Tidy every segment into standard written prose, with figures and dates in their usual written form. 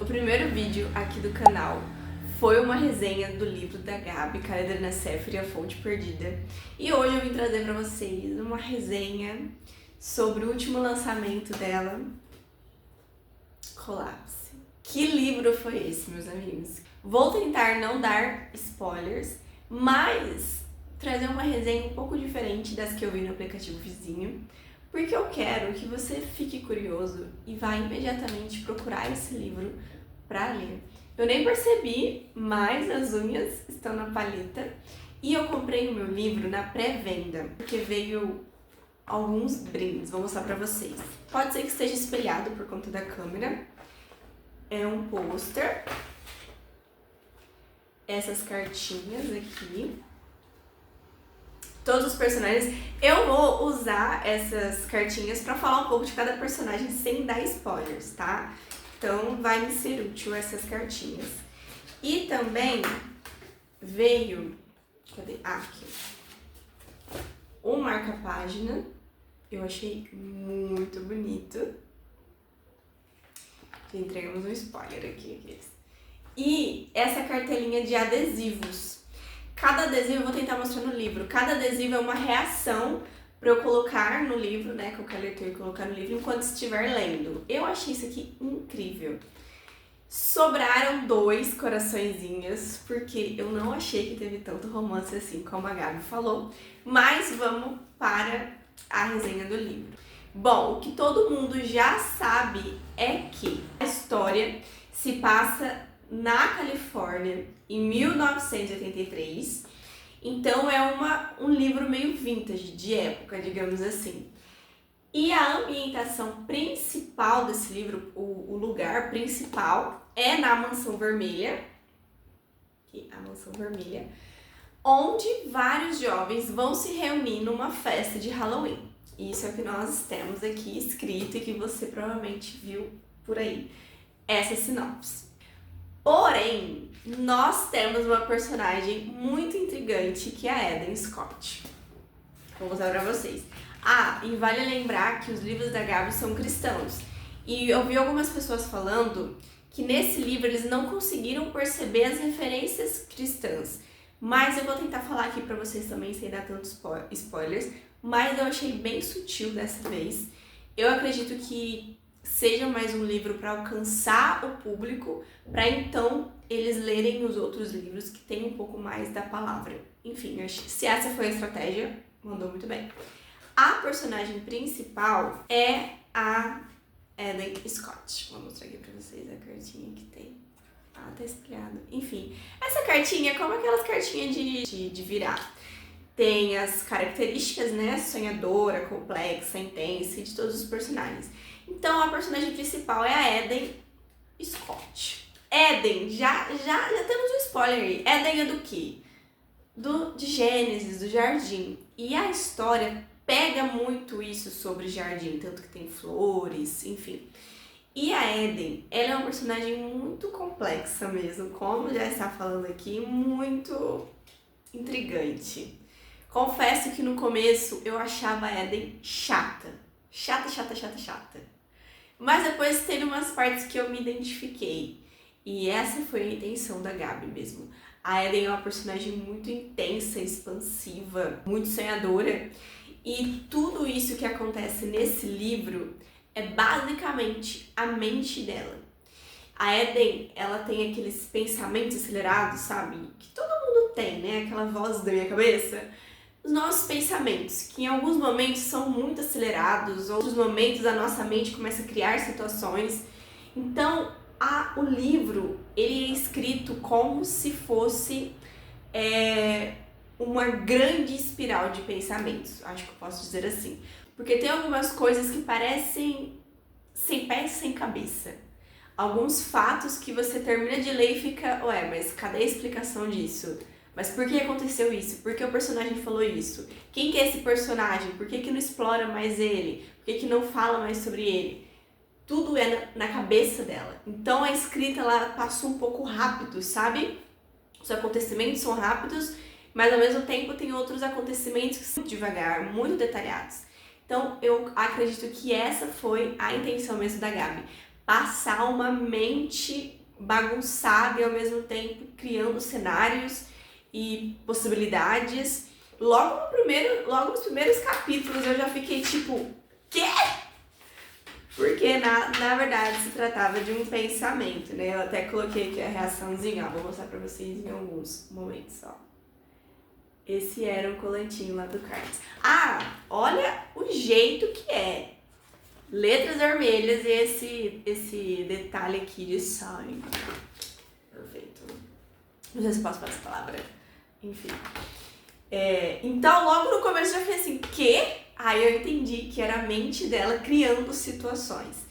O primeiro vídeo aqui do canal foi uma resenha do livro da Gabi, Khaled El-Nassef, A Fonte Perdida. E hoje eu vim trazer pra vocês uma resenha sobre o último lançamento dela, Colapse. Que livro foi esse, meus amigos? Vou tentar não dar spoilers, mas trazer uma resenha um pouco diferente das que eu vi no aplicativo vizinho, porque eu quero que você fique curioso e vá imediatamente procurar esse livro para ler. Eu nem percebi, mas as unhas estão na paleta e eu comprei o meu livro na pré-venda, porque veio alguns brindes, vou mostrar para vocês. Pode ser que esteja espelhado por conta da câmera. É um pôster, essas cartinhas aqui, todos os personagens. Eu vou usar essas cartinhas para falar um pouco de cada personagem sem dar spoilers, tá? Então vai me ser útil essas cartinhas. E também veio, cadê? Aqui, um marca-página, eu achei muito bonito. Entregamos um spoiler aqui. E essa cartelinha de adesivos. Cada adesivo, eu vou tentar mostrar no livro, cada adesivo é uma reação para eu colocar no livro, né, colocar leitor e colocar no livro enquanto estiver lendo. Eu achei isso aqui incrível. Sobraram 2 coraçõezinhos, porque eu não achei que teve tanto romance assim como a Gabi falou, mas vamos para a resenha do livro. Bom, o que todo mundo já sabe é que a história se passa na Califórnia em 1983, então é um livro meio vintage, de época, digamos assim. E a ambientação principal desse livro, o lugar principal, é na Mansão Vermelha, aqui, a Mansão Vermelha, onde vários jovens vão se reunir numa festa de Halloween. Isso é o que nós temos aqui escrito e que você provavelmente viu por aí, essa sinopse. Porém, nós temos uma personagem muito intrigante que é a Eden Scott. Vou mostrar pra vocês. E vale lembrar que os livros da Gabi são cristãos. E eu vi algumas pessoas falando que nesse livro eles não conseguiram perceber as referências cristãs. Mas eu vou tentar falar aqui pra vocês também, sem dar tantos spoilers. Mas eu achei bem sutil dessa vez. Eu acredito que seja mais um livro para alcançar o público, para então eles lerem os outros livros que tem um pouco mais da palavra. Enfim, se essa foi a estratégia, mandou muito bem. A personagem principal é a Eden Scott. Vou mostrar aqui pra vocês a cartinha que tem. Tá espelhado. Enfim, essa cartinha é como aquelas cartinhas de virar. Tem as características, né, sonhadora, complexa, intensa, de todos os personagens. Então, a personagem principal é a Eden Scott. Eden, já temos um spoiler aí. Eden é do quê? De Gênesis, do jardim. E a história pega muito isso sobre jardim, tanto que tem flores, enfim. E a Eden, ela é uma personagem muito complexa mesmo, como já está falando aqui, muito intrigante. Confesso que no começo eu achava a Eden chata. Chata. Mas depois teve umas partes que eu me identifiquei. E essa foi a intenção da Gabi mesmo. A Eden é uma personagem muito intensa, expansiva, muito sonhadora. E tudo isso que acontece nesse livro é basicamente a mente dela. A Eden, ela tem aqueles pensamentos acelerados, sabe? Que todo mundo tem, né? Aquela voz da minha cabeça. Os nossos pensamentos, que em alguns momentos são muito acelerados, outros momentos a nossa mente começa a criar situações. Então, o livro, ele é escrito como se fosse uma grande espiral de pensamentos, acho que eu posso dizer assim. Porque tem algumas coisas que parecem sem pé e sem cabeça. Alguns fatos que você termina de ler e fica, ué, mas cadê a explicação disso? Mas por que aconteceu isso? Por que o personagem falou isso? Quem que é esse personagem? Por que não explora mais ele? Por que não fala mais sobre ele? Tudo é na cabeça dela. Então a escrita, ela passa um pouco rápido, sabe? Os acontecimentos são rápidos, mas ao mesmo tempo tem outros acontecimentos que são muito devagar, muito detalhados. Então eu acredito que essa foi a intenção mesmo da Gabi. passar uma mente bagunçada e ao mesmo tempo criando cenários e possibilidades. Logo nos primeiros capítulos eu já fiquei tipo, quê? Porque na verdade se tratava de um pensamento, né? Eu até coloquei aqui a reaçãozinha, ó, vou mostrar pra vocês em alguns momentos, ó. Esse era o colantinho lá do Cards. Ah, olha o jeito que é. Letras vermelhas e esse detalhe aqui de sangue. Perfeito. Não sei se posso falar essa palavra. Enfim. Então, logo no começo eu já falei assim, quê? Aí eu entendi que era a mente dela criando situações.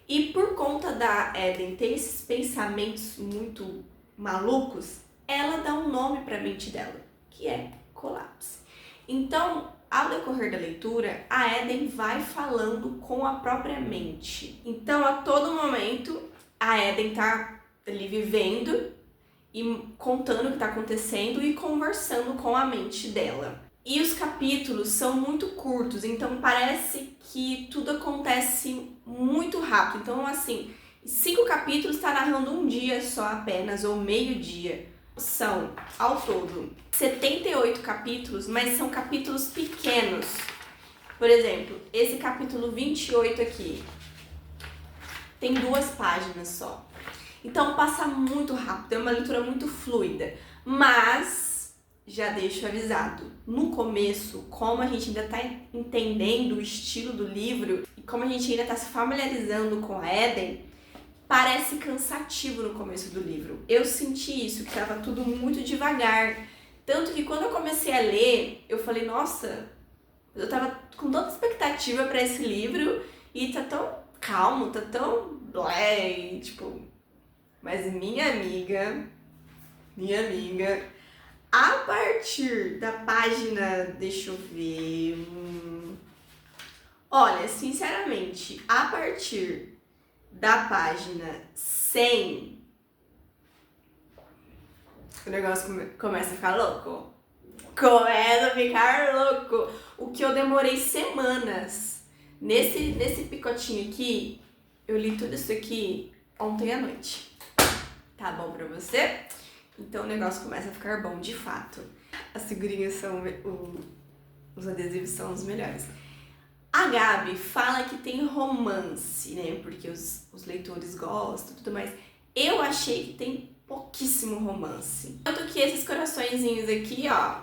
E por conta da Eden ter esses pensamentos muito malucos, ela dá um nome para a mente dela, que é colapso. Então, ao decorrer da leitura, a Eden vai falando com a própria mente. Então, a todo momento, a Eden tá ali vivendo e contando o que está acontecendo e conversando com a mente dela. E os capítulos são muito curtos, então parece que tudo acontece muito rápido. Então, assim, 5 capítulos está narrando um dia só apenas, ou meio dia. São, ao todo, 78 capítulos, mas são capítulos pequenos. Por exemplo, esse capítulo 28 aqui tem 2 páginas só. Então passa muito rápido, é uma leitura muito fluida. Mas, já deixo avisado, no começo, como a gente ainda está entendendo o estilo do livro e como a gente ainda está se familiarizando com a Eden, parece cansativo no começo do livro. Eu senti isso, que estava tudo muito devagar. Tanto que quando eu comecei a ler, eu falei, nossa, eu estava com tanta expectativa para esse livro e tá tão calmo, tá tão blé, tipo... Mas minha amiga, a partir da página, deixa eu ver... Olha, sinceramente, a partir da página 100, o negócio começa a ficar louco. Começa a ficar louco. O que eu demorei semanas. Nesse picotinho aqui, eu li tudo isso aqui ontem à noite. Tá bom pra você? Então o negócio começa a ficar bom, de fato. As figurinhas são... os adesivos são os melhores. A Gabi fala que tem romance, né? Porque os leitores gostam e tudo mais. Eu achei que tem pouquíssimo romance. Tanto que esses coraçõezinhos aqui, ó,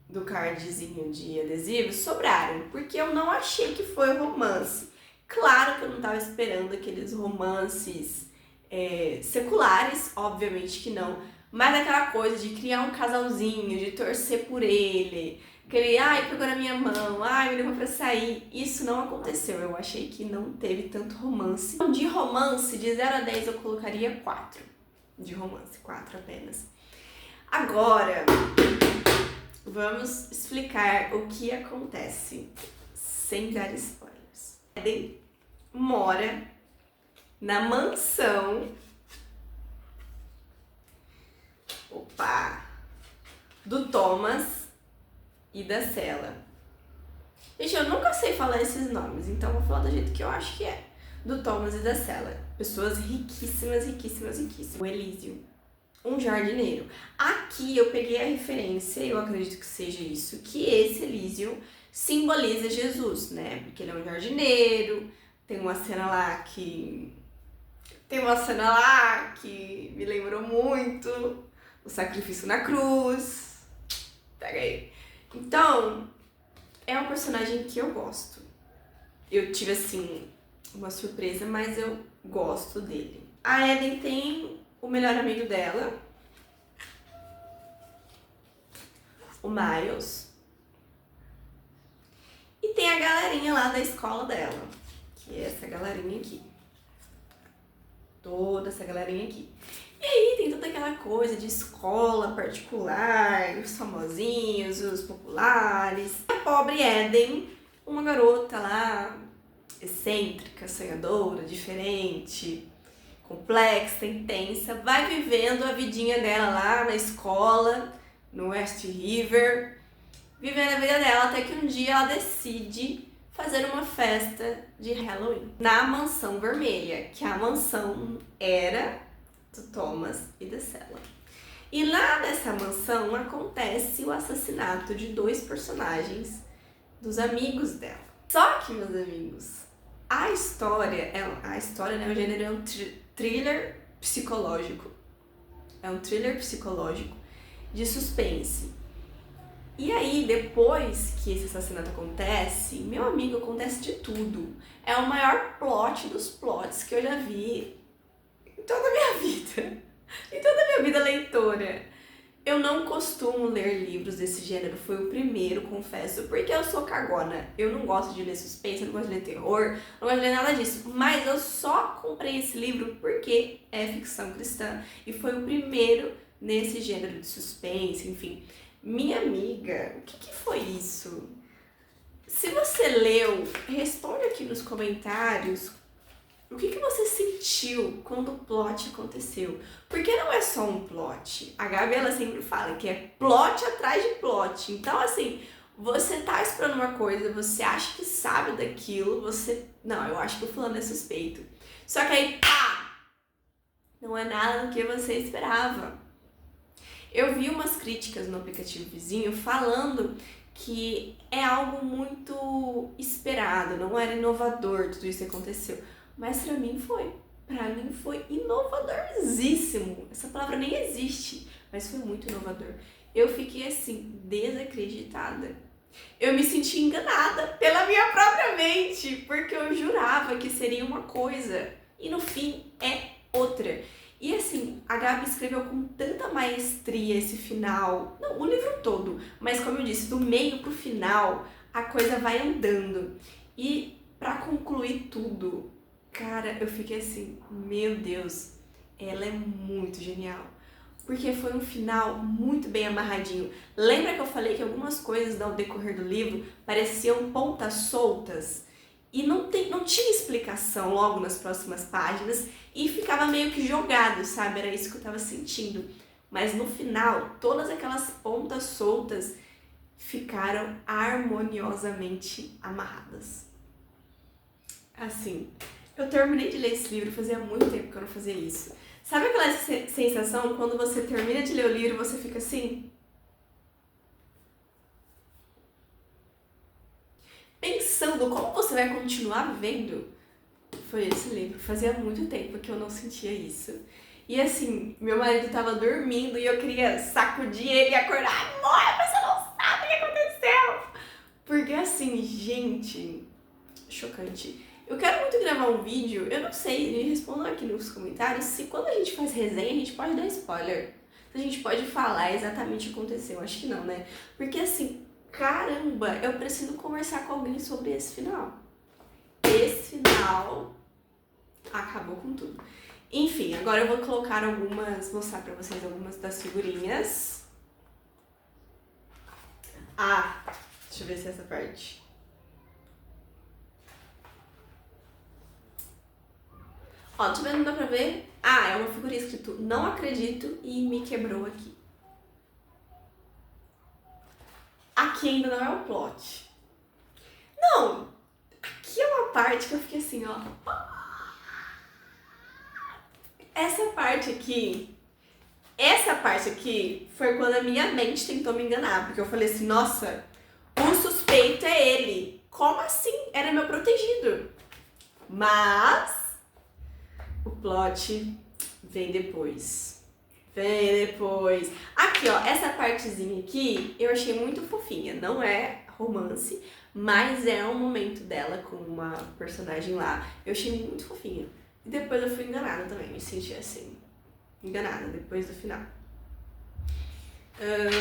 do cardzinho de adesivo, sobraram. Porque eu não achei que foi romance. Claro que eu não tava esperando aqueles romances seculares, obviamente que não. Mas aquela coisa de criar um casalzinho, de torcer por ele... Aquele, ai, pegou na minha mão, ai, me levou pra sair. Isso não aconteceu, eu achei que não teve tanto romance. De romance, de 0 a 10 eu colocaria 4. De romance, 4 apenas. Agora, vamos explicar o que acontece, sem dar spoilers. Eden mora na mansão... do Thomas e da Cela. Gente, eu nunca sei falar esses nomes, então vou falar do jeito que eu acho que é. Do Thomas e da Cela. Pessoas riquíssimas. O Elísio, um jardineiro. Aqui eu peguei a referência, eu acredito que seja isso, que esse Elísio simboliza Jesus, né? Porque ele é um jardineiro, tem uma cena lá que me lembrou muito o sacrifício na cruz. Pega aí. Então, é um personagem que eu gosto. Eu tive, assim, uma surpresa, mas eu gosto dele. A Eden tem o melhor amigo dela, o Miles. E tem a galerinha lá da escola dela, que é essa galerinha aqui. Toda essa galerinha aqui. E aí tem toda aquela coisa de escola particular, os famosinhos, os populares. A pobre Eden, uma garota lá, excêntrica, sonhadora, diferente, complexa, intensa, vai vivendo a vidinha dela lá na escola, no West River, vivendo a vida dela, até que um dia ela decide fazer uma festa de Halloween na Mansão Vermelha, que a mansão era do Thomas e da Stella. E lá nessa mansão acontece o assassinato de 2 personagens dos amigos dela. Só que, meus amigos, a história, né, o gênero é um thriller psicológico. É um thriller psicológico de suspense. E aí, depois que esse assassinato acontece, meu amigo, acontece de tudo. É o maior plot dos plots que eu já vi em toda a minha vida. Em toda a minha vida leitora. Eu não costumo ler livros desse gênero, foi o primeiro, confesso, porque eu sou cagona. Eu não gosto de ler suspense, eu não gosto de ler terror, não gosto de ler nada disso. Mas eu só comprei esse livro porque é ficção cristã e foi o primeiro nesse gênero de suspense, enfim. Minha amiga, o que foi isso? Se você leu, responde aqui nos comentários o que você sentiu quando o plot aconteceu. Porque não é só um plot. A Gabi, ela sempre fala que é plot atrás de plot. Então, assim, você tá esperando uma coisa, você acha que sabe daquilo, você... Não, eu acho que o fulano é suspeito. Só que aí, pá! Não é nada do que você esperava. Eu vi umas críticas no aplicativo vizinho falando que é algo muito esperado, não era inovador tudo isso que aconteceu. Mas pra mim foi. Pra mim foi inovadorzíssimo. Essa palavra nem existe, mas foi muito inovador. Eu fiquei assim, desacreditada. Eu me senti enganada pela minha própria mente, porque eu jurava que seria uma coisa e no fim é outra. E assim, a Gabi escreveu com tanta maestria esse final, não, o livro todo, mas como eu disse, do meio pro final, a coisa vai andando. E pra concluir tudo, cara, eu fiquei assim, meu Deus, ela é muito genial. Porque foi um final muito bem amarradinho. Lembra que eu falei que algumas coisas ao decorrer do livro pareciam pontas soltas? E não tinha explicação logo nas próximas páginas e ficava meio que jogado, sabe? Era isso que eu tava sentindo. Mas no final, todas aquelas pontas soltas ficaram harmoniosamente amarradas. Assim, eu terminei de ler esse livro, fazia muito tempo que eu não fazia isso. Sabe aquela sensação quando você termina de ler o livro e você fica assim? Pensando como você vai continuar vendo? Foi esse livro. Fazia muito tempo que eu não sentia isso. E assim, meu marido tava dormindo e eu queria sacudir ele e acordar. Amor, você não sabe o que aconteceu! Porque assim, gente, chocante. Eu quero muito gravar um vídeo, eu não sei, me respondam aqui nos comentários se quando a gente faz resenha a gente pode dar spoiler. Se a gente pode falar exatamente o que aconteceu. Acho que não, né? Porque assim, caramba, eu preciso conversar com alguém sobre esse final. Esse final acabou com tudo. Enfim, agora eu vou colocar mostrar pra vocês algumas das figurinhas. Ah, deixa eu ver se é essa parte. Ó, deixa eu ver, não dá pra ver. Ah, é uma figurinha escrito não acredito e me quebrou aqui. Aqui ainda não é o plot. Não, aqui é uma parte que eu fiquei assim, ó. Essa parte aqui foi quando a minha mente tentou me enganar. Porque eu falei assim, nossa, o suspeito é ele. Como assim? Era meu protegido. Mas o plot vem depois. Vem depois. Aqui, ó, essa partezinha aqui eu achei muito fofinha. Não é romance, mas é um momento dela com uma personagem lá. Eu achei muito fofinha. E depois eu fui enganada também, me senti assim, enganada depois do final.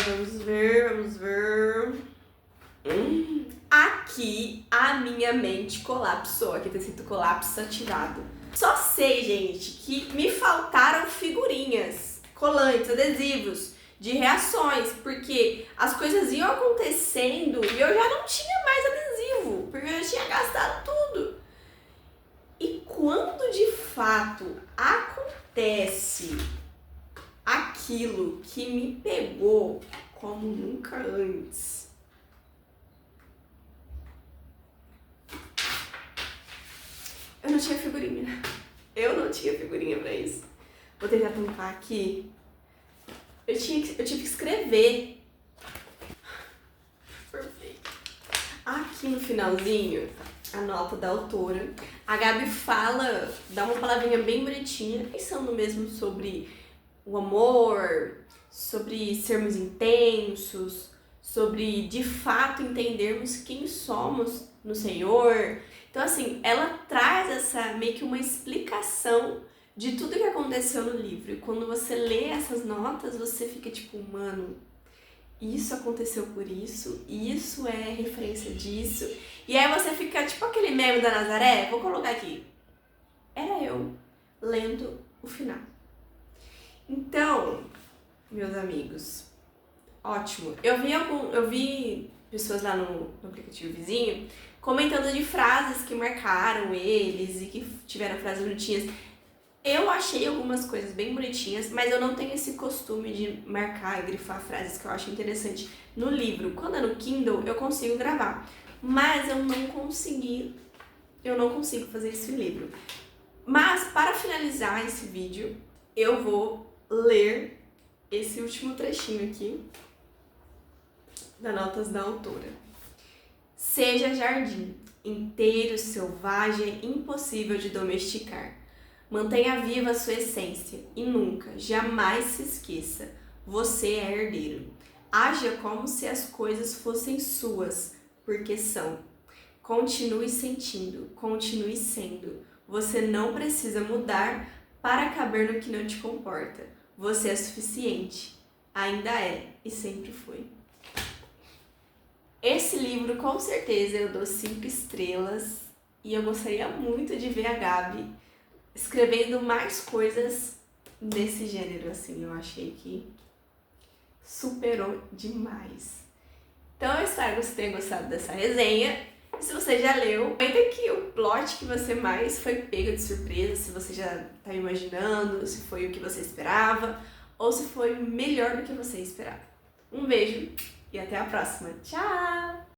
Vamos ver. Aqui a minha mente colapsou, aqui tá escrito colapso ativado. Só sei, gente, que me faltaram figurinhas, colantes, adesivos, de reações, porque as coisas iam acontecendo e eu já não tinha mais adesivo, porque eu já tinha gastado tudo. E quando de fato acontece aquilo que me pegou como nunca antes, não tinha figurinha. Eu não tinha figurinha pra isso. Vou tentar tampar aqui. Eu tive que escrever. Perfeito. Aqui no finalzinho, a nota da autora. A Gabi fala, dá uma palavrinha bem bonitinha, pensando mesmo sobre o amor, sobre sermos intensos, sobre de fato entendermos quem somos no Senhor. Então assim, ela traz essa meio que uma explicação de tudo que aconteceu no livro. E quando você lê essas notas, você fica tipo, mano, isso aconteceu por isso é referência disso. E aí você fica tipo aquele meme da Nazaré, vou colocar aqui. Era eu lendo o final. Então, meus amigos, ótimo. Eu vi pessoas lá no aplicativo vizinho comentando de frases que marcaram eles e que tiveram frases bonitinhas. Eu achei algumas coisas bem bonitinhas, mas eu não tenho esse costume de marcar e grifar frases que eu acho interessante no livro. Quando é no Kindle, eu consigo gravar, mas eu não consigo fazer isso no livro. Mas, para finalizar esse vídeo, eu vou ler esse último trechinho aqui das notas da autora. Seja jardim, inteiro, selvagem, impossível de domesticar. Mantenha viva a sua essência e nunca, jamais se esqueça, você é herdeiro. Haja como se as coisas fossem suas, porque são. Continue sentindo, continue sendo. Você não precisa mudar para caber no que não te comporta. Você é suficiente, ainda é e sempre foi. Esse livro, com certeza, eu dou 5 estrelas e eu gostaria muito de ver a Gabi escrevendo mais coisas desse gênero, assim, eu achei que superou demais. Então eu espero que você tenha gostado dessa resenha. E se você já leu, comenta aqui o plot que você mais foi pego de surpresa, se você já tá imaginando, se foi o que você esperava, ou se foi melhor do que você esperava. Um beijo e até a próxima. Tchau!